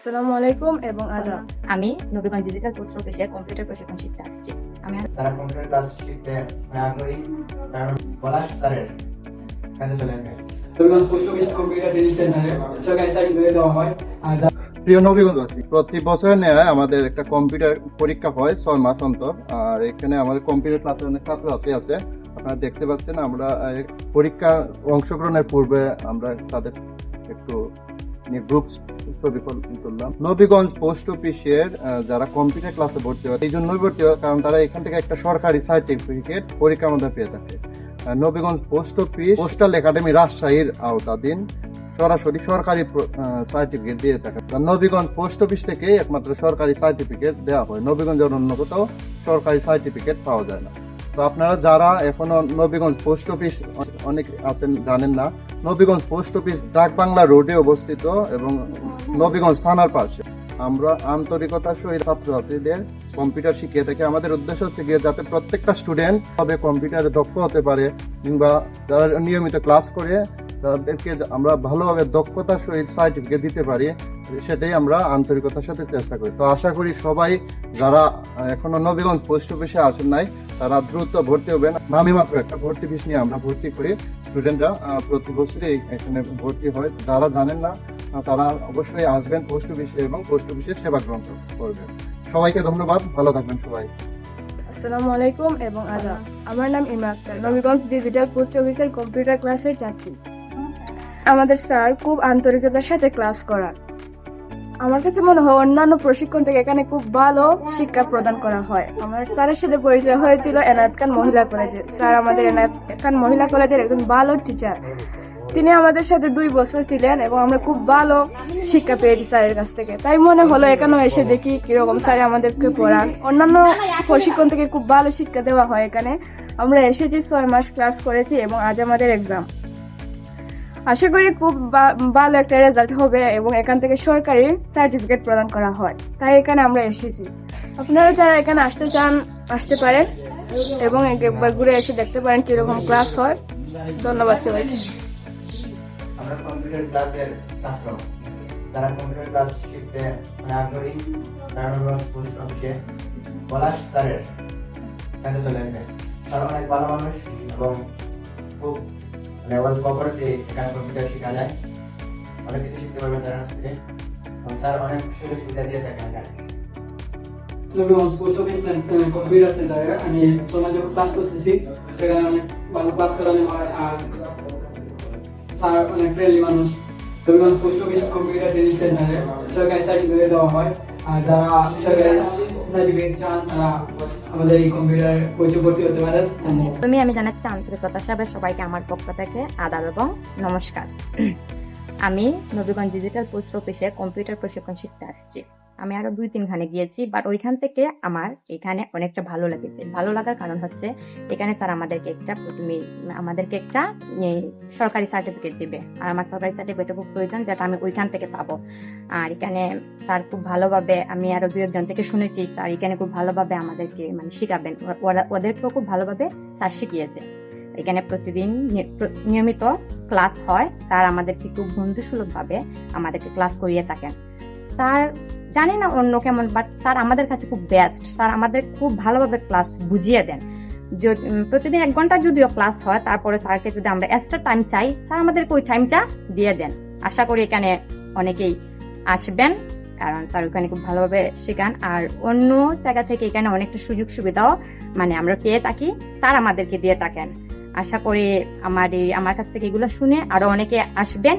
আসসালামু আলাইকুম এবং আদাব। আমি নবীগঞ্জ ডিজিটাল পোস্ট অফিসে কম্পিউটার প্রশিক্ষণ শিখতে আসছি। আমি যারা কম্পিউটার ক্লাস শিখতে আগ্রহী তারা পলাশ স্যারের কাছে চলে আসবে। Nabiganj post office computer training সেন্টারে সরকারি সার্টিফিকেট দেওয়া হয়। আর প্রিয় নবীগঞ্জবাসী, প্রতি বছর নেয় আমাদের একটা কম্পিউটার পরীক্ষা হয় 6 মাস অন্তর। আর এখানে আমাদের কম্পিউটার ক্লাসে অনেক ছাত্রছাত্রী আছে, আপনারা দেখতে পাচ্ছেন। আমরা পরীক্ষা অংশগ্রহণের পূর্বে আমরা তাদের একটু গ্রুপ ছবি তুললাম। নবীগঞ্জ পোস্ট অফিসের যারা কম্পিউটার ক্লাসে ভর্তি হয় এই জন্যই ভর্তি হয় কারণ তারা এখান থেকে একটা সরকারি সার্টিফিকেট পরীক্ষার মধ্যে পেয়ে থাকে। Nabiganj post office postal academy রাজশাহীর আওতাধীন সরাসরি সরকারি সার্টিফিকেট দিয়ে থাকে। নবীগঞ্জ পোস্ট অফিস থেকে একমাত্র সরকারি সার্টিফিকেট দেওয়া হয়, নবীগঞ্জের অন্য কোথাও সরকারি সার্টিফিকেট পাওয়া যায় না। তো আপনারা যারা এখনো নবীগঞ্জ পোস্ট অফিস অনেক আছেন জানেন না, নবীগঞ্জ পোস্ট অফিস ডাক বাংলা রোডে অবস্থিত এবং নবীগঞ্জ থানার পাশে। আমরা আন্তরিকতার সহিত ছাত্রছাত্রীদের কম্পিউটার শিখিয়ে থাকি। আমাদের উদ্দেশ্য হচ্ছে গিয়ে যাতে প্রত্যেকটা স্টুডেন্ট তবে কম্পিউটারে দক্ষ হতে পারে, কিংবা যারা নিয়মিত ক্লাস করে তাদেরকে আমরা ভালোভাবে দক্ষতার সহিত সার্টিফিকেট দিতে পারি, সেটাই আমরা আন্তরিকতার সাথে চেষ্টা করি। তো আশা করি সবাই যারা এখনো নবীগঞ্জ পোস্ট অফিসে আসেন নাই তারা দ্রুত ভর্তি হবেন। আমি মাত্র একটা ভর্তি ফিস নিয়ে আমরা ভর্তি করি, স্টুডেন্টরা প্রতি বছরই এখানে ভর্তি হয়। যারা জানেন না তারা অবশ্যই আসবেন পোস্ট অফিসে এবং পোস্ট অফিসের সেবা গ্রহণ করবেন। সবাইকে ধন্যবাদ, ভালো থাকবেন সবাই। আসসালামু আলাইকুম এবং আদাব। আমার নাম ইমা আক্তার, নবীগঞ্জ ডিজিটাল পোস্ট অফিসের কম্পিউটার ক্লাসের ছাত্রী। আমাদের স্যার খুব আন্তরিকতার সাথে ক্লাস করান। আমার কাছে মনে হয় অন্যান্য প্রশিক্ষণ থেকে এখানে খুব ভালো শিক্ষা প্রদান করা হয়। আমার স্যারের সাথে পরিচয় হয়েছিল এনায়েত খান মহিলা কলেজে। স্যার আমাদের এনায়েত খান মহিলা কলেজের একজন ভালো টিচার। তিনি আমাদের সাথে 2 বছর ছিলেন এবং আমরা খুব ভালো শিক্ষা পেয়েছি স্যারের কাছ থেকে। তাই মনে হলো এখানে এসে দেখি কিরকম স্যার আমাদেরকে পড়ান। অন্যান্য প্রশিক্ষণ থেকে খুব ভালো শিক্ষা দেওয়া হয় এখানে। আমরা এসেছি 6 মাস ক্লাস করেছি এবং আজ আমাদের এক্সাম। আশা করি খুব ভালো একটা রেজাল্ট হবে এবং এখান থেকে সরকারি সার্টিফিকেট প্রদান করা হয়, তাই এখানে আমরা এসেছি। আপনারা যারা এখানে আসতে চান আসতে পারেন এবং একবার ঘুরে এসে দেখতে পারেন কিরকম ক্লাস হয়। ধন্যবাদ সবাইকে। আমরা কম্পিউটার ক্লাসের ছাত্র যারা কম্পিউটার ক্লাস শিখতে আগ্রহী তারা নবীগঞ্জ পোস্ট অফিসে পলাশ স্যারের কাছে চলে আসবে। স্যার অনেক ভালো মানুষ এবং খুব অল্প খরচে এখানে কম্পিউটার শেখা যায়, অনেক কিছু শিখতে পারবেন তার কাছ থেকে। এবং স্যার অনেক সুযোগ সুবিধা দিয়ে থাকেন এখানে। নবীগঞ্জ পোস্ট অফিস কম্পিউটার সেন্টারে আমি 6 মাস ক্লাস করতেছি। সেখানে অনেক ভালো ক্লাস করানো হয় আর স্যার অনেক ফ্রেন্ডলি মানুষ। Nabiganj post office computer training সেন্টারে সরকারি সার্টিফিকেট দেওয়া হয়। আর যারা সরকারি সার্টিফিকেট চান তারা আমাদের এই কম্পিউটার কোর্সে ভর্তি হতে পারেন। আমি জানাচ্ছি আন্তরিকতার সাথে সবাইকে আমার পক্ষ থেকে আদাব এবং নমস্কার। আমি নবীগঞ্জ ডিজিটাল পোস্ট অফিসে কম্পিউটার প্রশিক্ষণ শিখতে আসছি। আমি আরো 2-3 খানে গিয়েছি, বাট ওইখান থেকে আমার এখানে অনেকটা ভালো লেগেছে। ভালো লাগার কারণ হচ্ছে এখানে স্যার আমাদেরকে একটা সরকারি সার্টিফিকেট দিবে, আর আমার সরকারি সার্টিফিকেট খুব প্রয়োজন, যেটা আমি ওইখান থেকে পাবো। আর এখানে স্যার খুব ভালোভাবে, আমি আরো 2-1 থেকে শুনেছি স্যার এখানে খুব ভালোভাবে আমাদেরকে শিখাবেন। ওদেরকেও খুব ভালোভাবে স্যার শিখিয়েছে। এখানে প্রতিদিন নিয়মিত ক্লাস হয়। স্যার আমাদেরকে খুব বন্ধুসুলভ ভাবে আমাদেরকে ক্লাস করিয়ে থাকেন। স্যার জানি না অন্য কেমন, বাট স্যার আমাদের কাছে খুব বেস্ট। স্যার আমাদের খুব ভালোভাবে ক্লাস বুঝিয়ে দেন। প্রতিদিন 1 ঘন্টা যদিও ক্লাস হয়, তারপরে স্যারকে যদি আমরা এক্সট্রা টাইম চাই, স্যার আমাদেরকে ওই টাইমটা দিয়ে দেন। আশা করি এখানে অনেকেই আসবেন, কারণ স্যার ওখানে খুব ভালোভাবে শেখান। আর অন্য জায়গা থেকে এখানে অনেকটা সুযোগ সুবিধাও আমরা পেয়ে থাকি, স্যার আমাদেরকে দিয়ে থাকেন। আশা করি আমার কাছ থেকে এগুলো শুনে আরো অনেকে আসবেন।